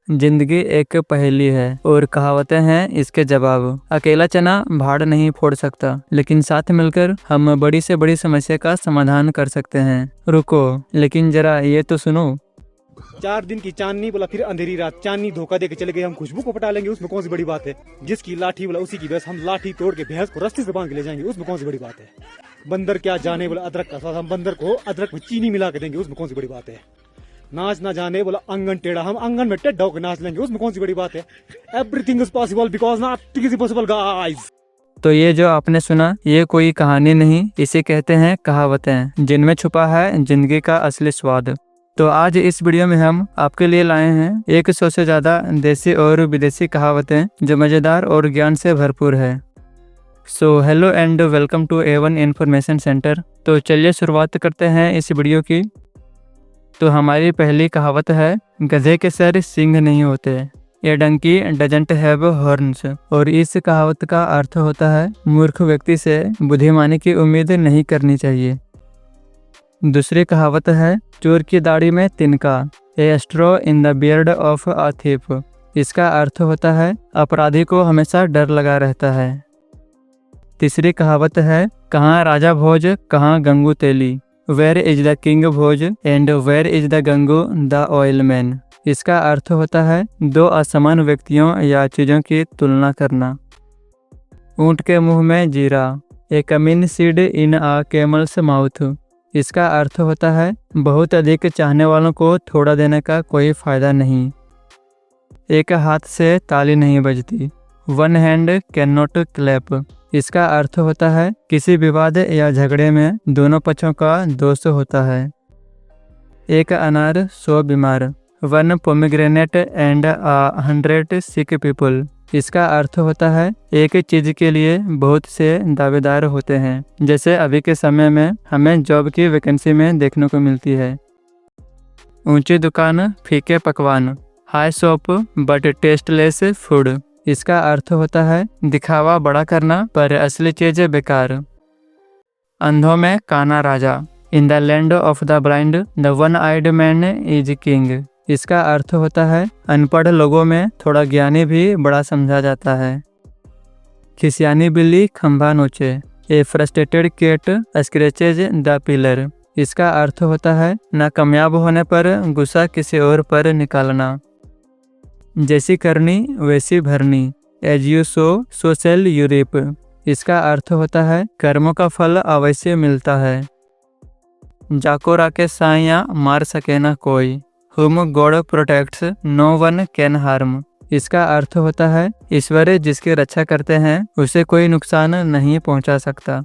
जिंदगी एक पहेली है और कहावतें हैं इसके जवाब। अकेला चना भाड़ नहीं फोड़ सकता, लेकिन साथ मिलकर हम बड़ी से बड़ी समस्या का समाधान कर सकते हैं। रुको, लेकिन जरा ये तो सुनो। 4 दिन की चांदनी बोला फिर अंधेरी रात, चांदनी धोखा देके चले गए, हम खुशबू को पटा लेंगे, उसमें कौन सी बड़ी बात है। जिसकी लाठी बोला उसी की भैंस, हम लाठी तोड़ के भैंस को रस्ते से बांध के ले जाएंगे, उसमें कौन सी बड़ी बात है। बंदर क्या जाने बोला अदरक का स्वाद, हम बंदर को अदरक में चीनी मिला के देंगे, उसमें कौन सी बड़ी बात है। नाच ना जाने बोला आंगन टेढ़ा, हम आंगन में टेढ़ा होकर नाच लेंगे, उसमें कौन सी बड़ी बात है। Everything is possible because not is possible guys. तो ये जो आपने सुना, ये कोई कहानी नहीं, इसे कहते हैं कहावतें, जिनमें छुपा है जिंदगी का असली स्वाद। तो आज इस वीडियो में हम आपके लिए लाए हैं 100 से ज़्यादा देसी और विदेशी कहावतें जो मज़ेदार और ज्ञान से भरपूर है। So hello and welcome to A1 information centre. तो चलिए शुरुआत करते हैं इस वीडियो की। तो हमारी पहली कहावत है, गधे के सर सींग नहीं होते, ए डंकी डजंट हैव हॉर्न्स। और इस कहावत का अर्थ होता है, मूर्ख व्यक्ति से बुद्धिमानी की उम्मीद नहीं करनी चाहिए। दूसरी कहावत है, चोर की दाढ़ी में तिनका, a straw in the beard of a thief. इसका अर्थ होता है, अपराधी को हमेशा डर लगा रहता है। तीसरी कहावत है, कहाँ राजा भोज कहाँ गंगू तेली, where is the king Bhoj and where is the Gangu the oil man. इसका अर्थ होता है, दो असमान व्यक्तियों या चीज़ों की तुलना करना। ऊँट के मुंह में जीरा, a cumin seed in a camel's mouth. इसका अर्थ होता है, बहुत अधिक चाहने वालों को थोड़ा देने का कोई फायदा नहीं। एक हाथ से ताली नहीं बजती, one hand can not clap. इसका अर्थ होता है, किसी विवाद या झगड़े में दोनों पक्षों का दोष होता है। एक अनार 100 बीमार, one pomegranate and 100 sick people. इसका अर्थ होता है, एक चीज़ के लिए बहुत से दावेदार होते हैं, जैसे अभी के समय में हमें जॉब की वैकेंसी में देखने को मिलती है। ऊंची दुकान फीके पकवान, high shop but tasteless food. इसका अर्थ होता है, दिखावा बड़ा करना पर असली चीज़ बेकार। अंधों में काना राजा, in the land of the blind the one eyed man is king. इसका अर्थ होता है, अनपढ़ लोगों में थोड़ा ज्ञानी भी बड़ा समझा जाता है। खिसियानी बिल्ली खंभा नोचे, a frustrated cat scratches the pillar. इसका अर्थ होता है, नाकामयाब होने पर गुस्सा किसी और पर निकालना। जैसी करनी वैसी भरनी, as you sow shall you reap. इसका अर्थ होता है, कर्मों का फल अवश्य मिलता है। जाको राके साइया मार सके ना कोई, Whom God protects, no one can harm। इसका अर्थ होता है, ईश्वर जिसकी रक्षा करते हैं उसे कोई नुकसान नहीं पहुंचा सकता।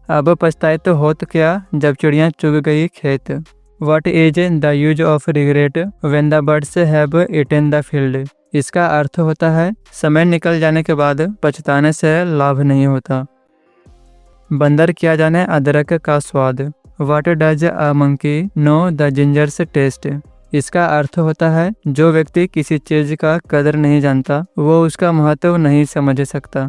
अब पछताए तो होत क्या जब चिड़ियाँ चुग गई खेत। What is the use of regret when the birds have eaten the field। इसका अर्थ होता है, समय निकल जाने के बाद पछताने से लाभ नहीं होता। बंदर क्या जाने अदरक का स्वाद, What does a monkey know the ginger's taste। इसका अर्थ होता है, जो व्यक्ति किसी चीज़ का कदर नहीं जानता वो उसका महत्व नहीं समझ सकता।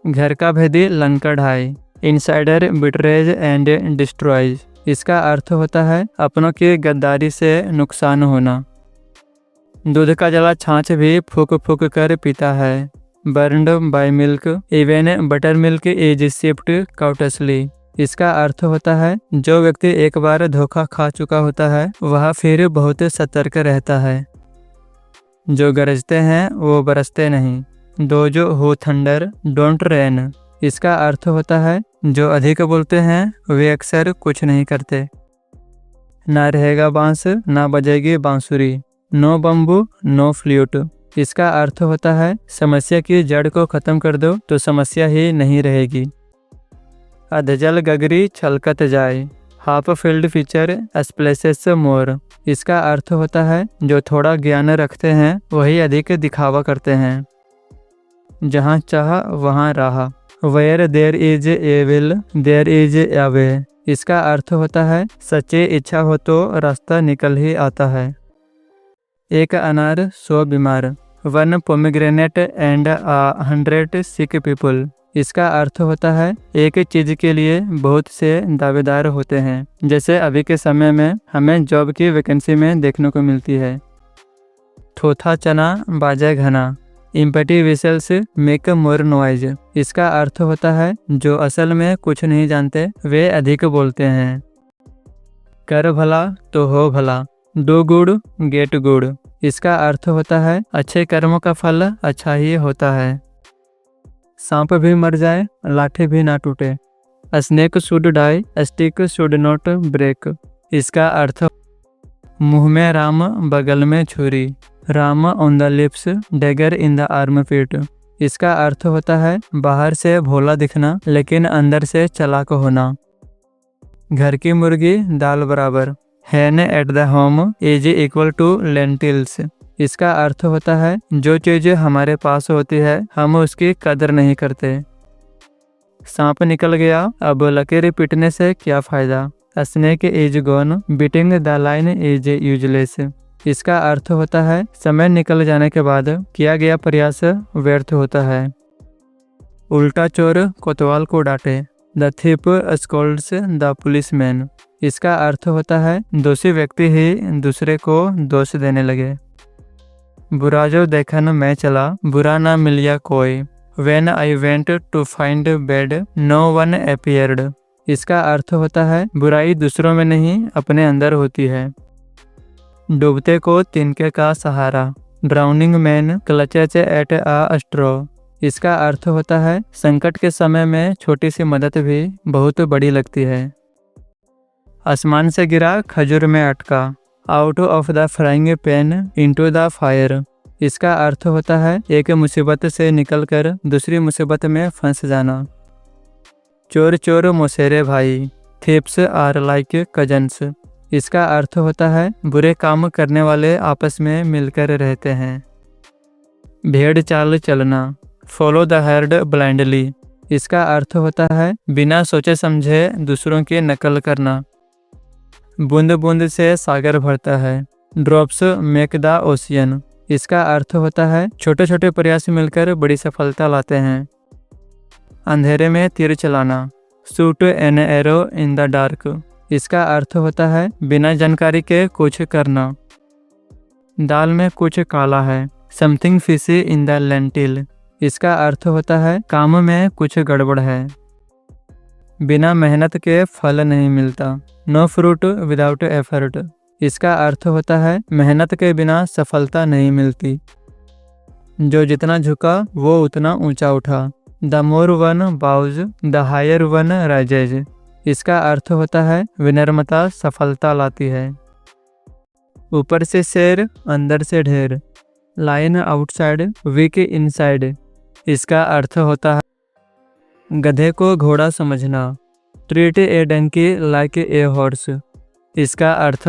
घर का भेदी लंका ढाई, इनसाइडर बिट्रेज एंड डिस्ट्रॉयज। इसका अर्थ होता है, अपनों की गद्दारी से नुकसान होना। दूध का जला छाछ भी फूक फूक कर पीता है, burned by milk even butter milk is sipped cautiously. इसका अर्थ होता है, जो व्यक्ति एक बार धोखा खा चुका होता है वह फिर बहुत सतर्क रहता है। जो गरजते हैं वो बरसते नहीं, दो जो हो थंडर डोंट रेन। इसका अर्थ होता है, जो अधिक बोलते हैं वे अक्सर कुछ नहीं करते। ना रहेगा बांस ना बजेगी बांसुरी, नो बम्बू नो फ्लूट। इसका अर्थ होता है, समस्या की जड़ को खत्म कर दो तो समस्या ही नहीं रहेगी। अधजल गगरी छलकत जाए, हाफ फील्ड फीचर स्प्लेसेस मोर। इसका अर्थ होता है, जो थोड़ा ज्ञान रखते हैं वही अधिक दिखावा करते हैं। जहाँ चाह वहाँ राह, where there is a will there is a way. इसका अर्थ होता है, सच्ची इच्छा हो तो रास्ता निकल ही आता है। एक अनार 100 बीमार, one pomegranate and 100 sick people. इसका अर्थ होता है, एक चीज़ के लिए बहुत से दावेदार होते हैं, जैसे अभी के समय में हमें जॉब की वैकेंसी में देखने को मिलती है। थोथा चना बाजा घना। Empty vessels make more noise. इसका अर्थ होता है जो असल में कुछ नहीं जानते वे अधिक बोलते हैं। कर भला तो हो भला। Do good get good. इसका अर्थ होता है अच्छे कर्मों का फल अच्छा ही होता है। सांप भी मर जाए लाठी भी ना टूटे। A snake should die, a stick should not break। इसका अर्थ मुंह में राम बगल में छुरी। Ram on the lips dagger in the armpit. इसका अर्थ होता है बाहर से भोला दिखना लेकिन अंदर से चालाक होना। घर की मुर्गी दाल बराबर। Hen at the home is equal to lentils. इसका अर्थ होता है जो चीज़ हमारे पास होती है हम उसकी कदर नहीं करते। सांप निकल गया अब लकीर पीटने से क्या फ़ायदा। A snake is gone, beating the line is useless। इसका अर्थ होता है समय निकल जाने के बाद किया गया प्रयास व्यर्थ होता है। उल्टा चोर कोतवाल को डांटे। The thief scolds the policeman। इसका अर्थ होता है दोषी व्यक्ति ही दूसरे को दोष देने लगे। बुरा जो देखन मैं चला बुरा ना मिलिया कोई। When I went to find bed, no one appeared। इसका अर्थ होता है बुराई दूसरों में नहीं अपने अंदर होती है। डूबते को तिनके का सहारा। Drowning man clutches at a straw. इसका अर्थ होता है संकट के समय में छोटी सी मदद भी बहुत बड़ी लगती है। आसमान से गिरा खजूर में अटका। Out of the frying pan into the fire. इसका अर्थ होता है एक मुसीबत से निकलकर दूसरी मुसीबत में फंस जाना। चोर चोर मौसेरे भाई। Thieves are like cousins. इसका अर्थ होता है बुरे काम करने वाले आपस में मिलकर रहते हैं। भेड़ चाल चलना। Follow the heard blindly. इसका अर्थ होता है बिना सोचे समझे दूसरों की नकल करना। बूंद बूंद से सागर भरता है। Drops make the ocean. इसका अर्थ होता है छोटे छोटे प्रयास मिलकर बड़ी सफलता लाते हैं। अंधेरे में तीर चलाना। Shoot an arrow in the dark. इसका अर्थ होता है बिना जानकारी के कुछ करना। दाल में कुछ काला है। Something fishy in the lentil. इसका अर्थ होता है काम में कुछ गड़बड़ है। बिना मेहनत के फल नहीं मिलता। No fruit without effort. इसका अर्थ होता है मेहनत के बिना सफलता नहीं मिलती। जो जितना झुका वो उतना ऊंचा उठा। The more one bows the higher one rises. इसका अर्थ होता है विनम्रता सफलता लाती है। ऊपर से शेर अंदर से ढेर। Lion outside weak inside. इसका अर्थ होता है गधे को घोड़ा समझना। Treat a donkey like a horse. इसका अर्थ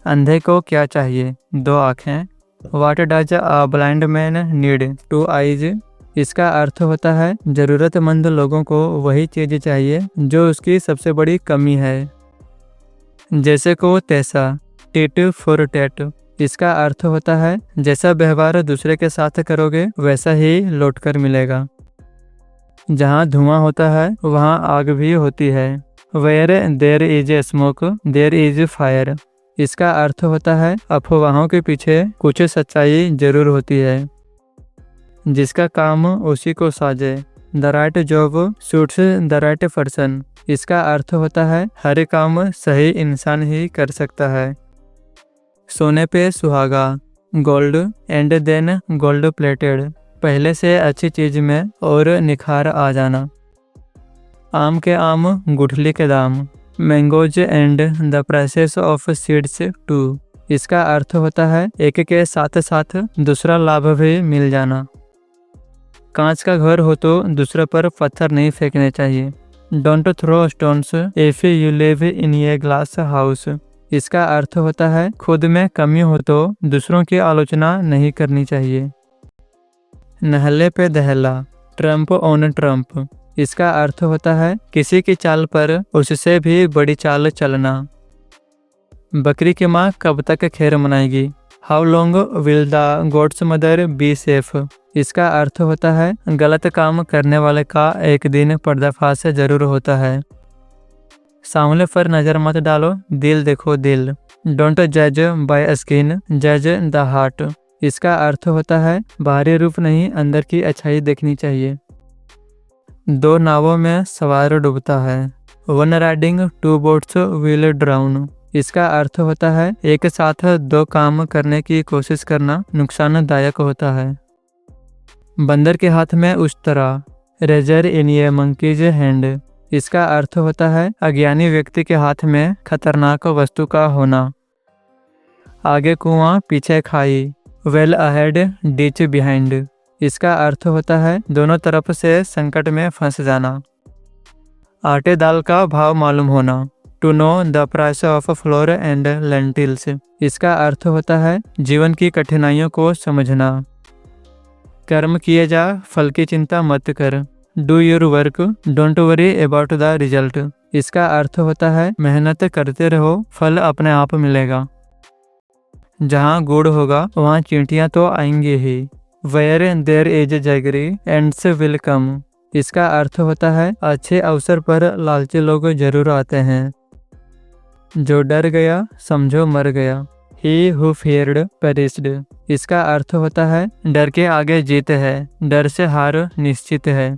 अंधे को क्या चाहिए दो आँखें। What does a blind man need two eyes. इसका अर्थ होता है ज़रूरतमंद लोगों को वही चीज़ चाहिए जो उसकी सबसे बड़ी कमी है। जैसे को तैसा। Tit for tat. इसका अर्थ होता है जैसा व्यवहार दूसरे के साथ करोगे वैसा ही लौटकर मिलेगा। जहाँ धुआं होता है वहाँ आग भी होती है। Where there is a smoke there is fire. इसका अर्थ होता है अफवाहों के पीछे कुछ सच्चाई जरूर होती है। जिसका काम उसी को साजे। The right job suits the right person. इसका अर्थ होता है हर काम सही इंसान ही कर सकता है। सोने पे सुहागा। Gold and then gold plated. पहले से अच्छी चीज में और निखार आ जाना। आम के आम गुठली के दाम। Mangoes and the prices of seeds too. इसका अर्थ होता है एक के साथ साथ दूसरा लाभ भी मिल जाना। कांच का घर हो तो दूसरे पर पत्थर नहीं फेंकने चाहिए। Don't throw stones if you live in a glass house. इसका अर्थ होता है खुद में कमी हो तो दूसरों की आलोचना नहीं करनी चाहिए। नहले पे दहला। Trump on Trump. इसका अर्थ होता है किसी की चाल पर उससे भी बड़ी चाल चलना। बकरी की माँ कब तक खैर मनाएगी। How long will the gods mother be safe. इसका अर्थ होता है गलत काम करने वाले का एक दिन पर्दाफाश जरूर होता है। सामने पर नजर मत डालो दिल देखो दिल। डोंट जज बाय स्किन जज द हार्ट। इसका अर्थ होता है बाहरी रूप नहीं, अंदर की अच्छाई देखनी चाहिए। दो नावों में सवार डूबता है। One riding two boats will drown. इसका अर्थ होता है एक साथ दो काम करने की कोशिश करना नुकसानदायक होता है। बंदर के हाथ में उस्तरा, रेजर इन ए मंकीज हैंड। इसका अर्थ होता है अज्ञानी व्यक्ति के हाथ में खतरनाक वस्तु का होना। आगे कुआं पीछे खाई, वेल अहेड डिच बिहाइंड। इसका अर्थ होता है दोनों तरफ से संकट में फंस जाना। आटे दाल का भाव मालूम होना, to know the price of flour and lentils. इसका अर्थ होता है जीवन की कठिनाइयों को समझना। कर्म किए जा, फल की चिंता मत कर, do your work, don't worry about the result. इसका अर्थ होता है मेहनत करते रहो, फल अपने आप मिलेगा। जहाँ गुड़ होगा वहाँ चींटियाँ तो आएंगी ही। Where there is jaggery ants will come. इसका अर्थ होता है अच्छे अवसर पर लालची लोग जरूर आते हैं। जो डर गया समझो मर गया, ही हु फेयर्ड पेरिस्ड। इसका अर्थ होता है डर के आगे जीत है, डर से हार निश्चित है।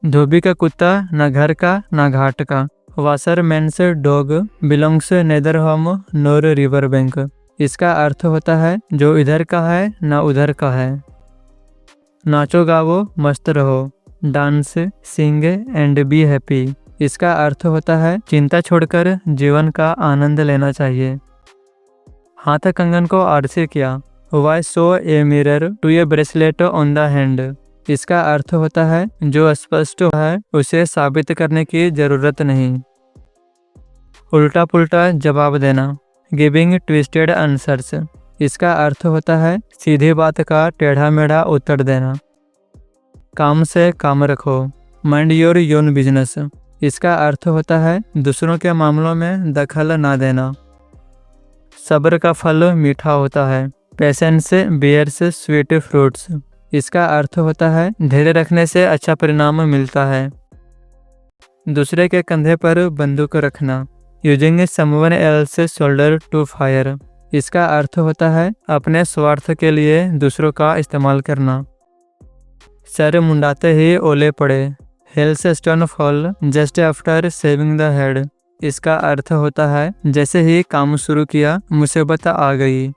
धोबी का कुत्ता न घर का न घाट का, washerman's dog belongs neither home nor river bank. इसका अर्थ होता है जो इधर का है न उधर का है। नाचो गावो मस्त रहो, dance sing and be happy. इसका अर्थ होता है चिंता छोड़कर जीवन का आनंद लेना चाहिए। हाथ कंगन को आरसे किया, why show a mirror to a bracelet on the hand. इसका अर्थ होता है जो स्पष्ट है उसे साबित करने की जरूरत नहीं। उल्टा पुल्टा जवाब देना, गिविंग ट्विस्टेड आंसर्स। इसका अर्थ होता है सीधी बात का टेढ़ा मेढ़ा उत्तर देना। काम से काम रखो, माइंड योर योन बिजनेस। इसका अर्थ होता है दूसरों के मामलों में दखल ना देना। सब्र का फल मीठा होता है, पेशेंस बियर्स स्वीट फ्रूट्स। इसका अर्थ होता है धैर्य रखने से अच्छा परिणाम मिलता है। दूसरे के कंधे पर बंदूक रखना, using someone else shoulder to fire. इसका अर्थ होता है अपने स्वार्थ के लिए दूसरों का इस्तेमाल करना। सर मुंडाते ही ओले पड़े, hails stone fall just after shaving the head. इसका अर्थ होता है जैसे ही काम शुरू किया मुसीबत आ गई।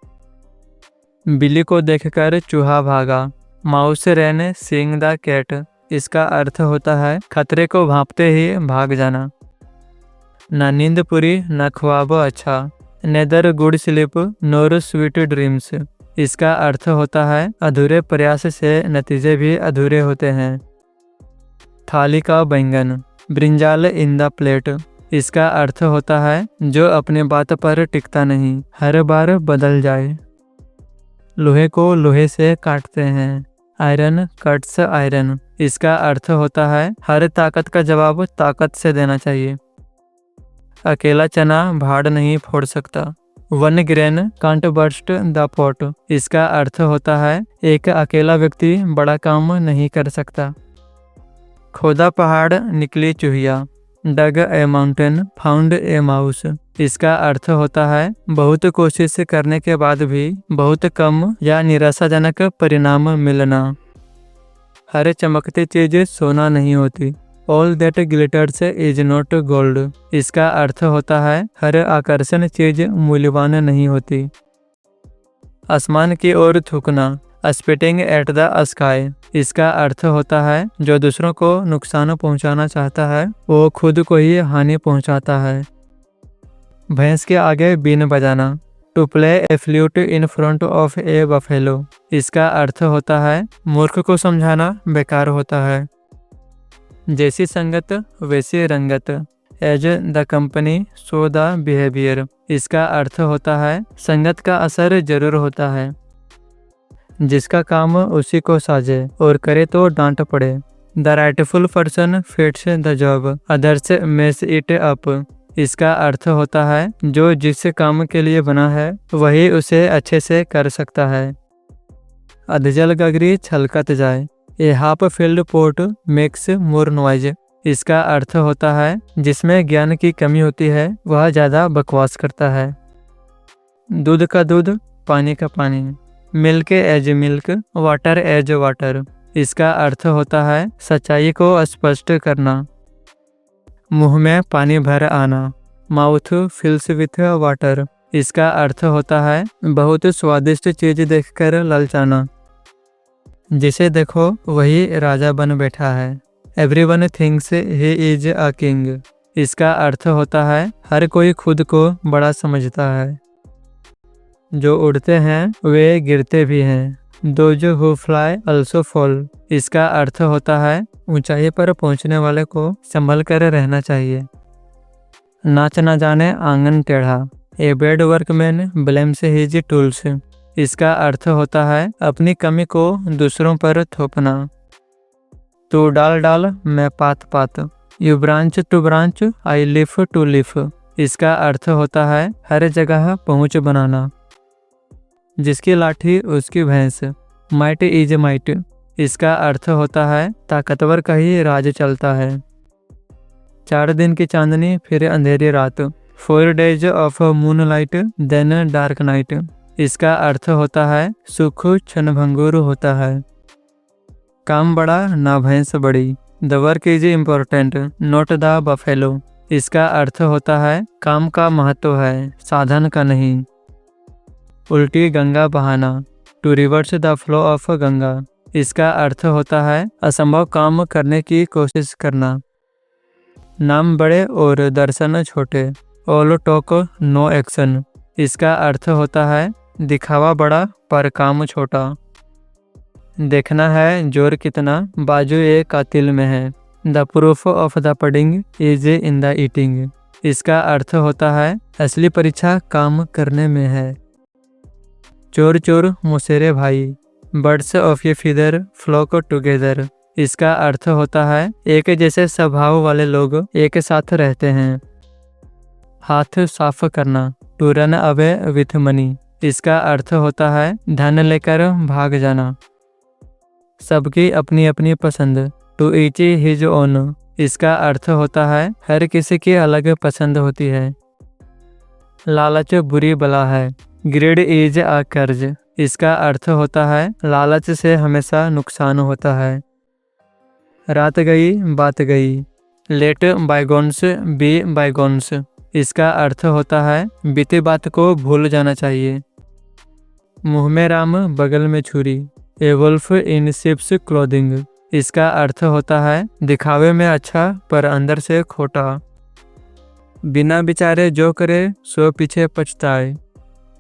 बिल्ली को देखकर चूहा भागा, mouse ran seeing the cat. इसका अर्थ होता है खतरे को भांपते ही भाग जाना। ना नींद पूरी ना ख्वाब अच्छा, नेदर गुड स्लीप नोर स्वीट ड्रीम्स। इसका अर्थ होता है अधूरे प्रयास से नतीजे भी अधूरे होते हैं। थाली का बैंगन, ब्रिंजाल इन द प्लेट। इसका अर्थ होता है जो अपने बात पर टिकता नहीं, हर बार बदल जाए। लोहे को लोहे से काटते हैं, आयरन कट्स आयरन। इसका अर्थ होता है हर ताकत का जवाब ताकत से देना चाहिए। अकेला चना भाड़ नहीं फोड़ सकता, one grain can't burst the pot. इसका अर्थ होता है एक अकेला व्यक्ति बड़ा काम नहीं कर सकता। खोदा पहाड़ निकली चूहिया, dug a mountain found a mouse. इसका अर्थ होता है बहुत कोशिश करने के बाद भी बहुत कम या निराशाजनक परिणाम मिलना। हर चमकती चीज सोना नहीं होती, all that glitters is not gold. इसका अर्थ होता है हर आकर्षण चीज मूल्यवान नहीं होती। आसमान की ओर थूकना, स्पिटिंग एट द स्काई। इसका अर्थ होता है जो दूसरों को नुकसान पहुंचाना चाहता है वो खुद को ही हानि पहुंचाता है। भैंस के आगे बीन बजाना, to play a flute in front of a buffalo. इसका अर्थ होता है मूर्ख को समझाना बेकार होता है। जैसी संगत वैसी रंगत, as the company so the behaviour. इसका अर्थ होता है संगत का असर जरूर होता है। जिसका काम उसी को साजे और करे तो डांट पड़े। The rightful person fits the job, others mess it up. इसका अर्थ होता है जो जिस काम के लिए बना है वही उसे अच्छे से कर सकता है। अधजल गगरी छलकत जाए, a half filled pot makes more noise. इसका अर्थ होता है जिसमें ज्ञान की कमी होती है वह ज़्यादा बकवास करता है। दूध का दूध पानी का पानी, milk as milk, water as water. इसका अर्थ होता है सच्चाई को स्पष्ट करना। मुंह में पानी भर आना, माउथ फिल्स विथ वाटर। इसका अर्थ होता है बहुत स्वादिष्ट चीज देखकर ललचाना। जिसे देखो वही राजा बन बैठा है। Everyone thinks he is a king. इसका अर्थ होता है हर कोई खुद को बड़ा समझता है। जो उड़ते हैं वे गिरते भी हैं। Those who fly also fall. इसका अर्थ होता है ऊंचाई पर पहुंचने वाले को संभल कर रहना चाहिए। नाच ना जाने आंगन टेढ़ा। A bad workman blames his tools. इसका अर्थ होता है अपनी कमी को दूसरों पर थोपना। तू डाल डाल मैं पात पात। यू ब्रांच टू ब्रांच आई लिफ टू लिफ। इसका अर्थ होता है हर जगह पहुंच बनाना। जिसकी लाठी उसकी भैंस। Might is might. इसका अर्थ होता है ताकतवर का ही राज चलता है। 4 दिन की चांदनी फिर अंधेरी रात। 4 days of moon light then dark night. इसका अर्थ होता है सुख क्षणभंगुर होता है। काम बड़ा ना भैंस बड़ी। The work is important not the buffalo. इसका अर्थ होता है काम का महत्व है, साधन का नहीं। उल्टी गंगा बहाना। To reverse the flow of Ganga. इसका अर्थ होता है असंभव काम करने की कोशिश करना। नाम बड़े और दर्शन छोटे। All talk no action. इसका अर्थ होता है दिखावा बड़ा पर काम छोटा। देखना है जोर कितना बाजू एक कातिल में है। The proof of the pudding is in the eating. इसका अर्थ होता है असली परीक्षा काम करने में है। चोर चोर मुसेरे भाई। Birds of a feather flock together. इसका अर्थ होता है एक जैसे स्वभाव वाले लोग एक साथ रहते हैं। हाथ साफ करना। To run away with money. इसका अर्थ होता है धन लेकर भाग जाना। सबकी अपनी अपनी पसंद। To each his own. इसका अर्थ होता है हर किसी की अलग पसंद होती है। लालच बुरी बला है। ग्रीड इज अ कर्ज। इसका अर्थ होता है लालच से हमेशा नुकसान होता है। रात गई बात गई। Let bygones be bygones. इसका अर्थ होता है बीती बात को भूल जाना चाहिए। मुंह में राम बगल में छुरी। ए वुल्फ इन शिप्स क्लोथिंग। इसका अर्थ होता है दिखावे में अच्छा पर अंदर से खोटा। बिना विचारे जो करे सो पीछे पछताए।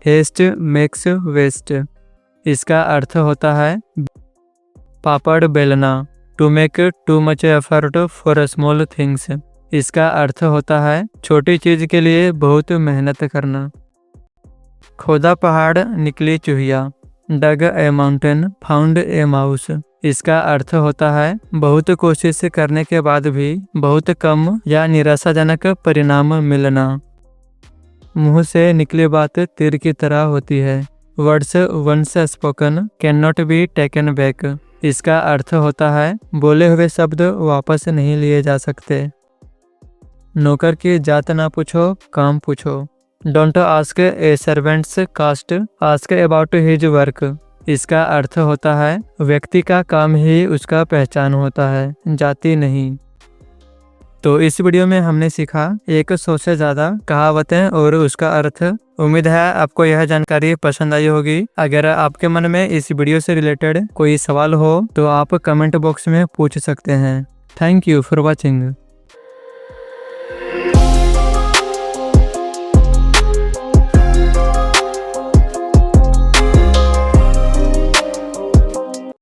Haste makes waste. इसका अर्थ होता है पापड़ बेलना। To make too much effort for small things. इसका अर्थ होता है छोटी चीज के लिए बहुत मेहनत करना। खोदा पहाड़ निकली चूहिया। Dug a mountain found a mouse. इसका अर्थ होता है बहुत कोशिश करने के बाद भी बहुत कम या निराशाजनक परिणाम मिलना। मुंह से निकली बात तीर की तरह होती है। Words once spoken can not be taken back. इसका अर्थ होता है बोले हुए शब्द वापस नहीं लिए जा सकते। नौकर की जात ना पूछो काम पूछो। Don't ask a servant's caste ask about his work. इसका अर्थ होता है व्यक्ति का काम ही उसका पहचान होता है, जाति नहीं। तो इस वीडियो में हमने सीखा 100 से ज़्यादा कहावतें और उसका अर्थ। उम्मीद है आपको यह जानकारी पसंद आई होगी। अगर आपके मन में इस वीडियो से रिलेटेड कोई सवाल हो तो आप कमेंट बॉक्स में पूछ सकते हैं। Thank you for watching.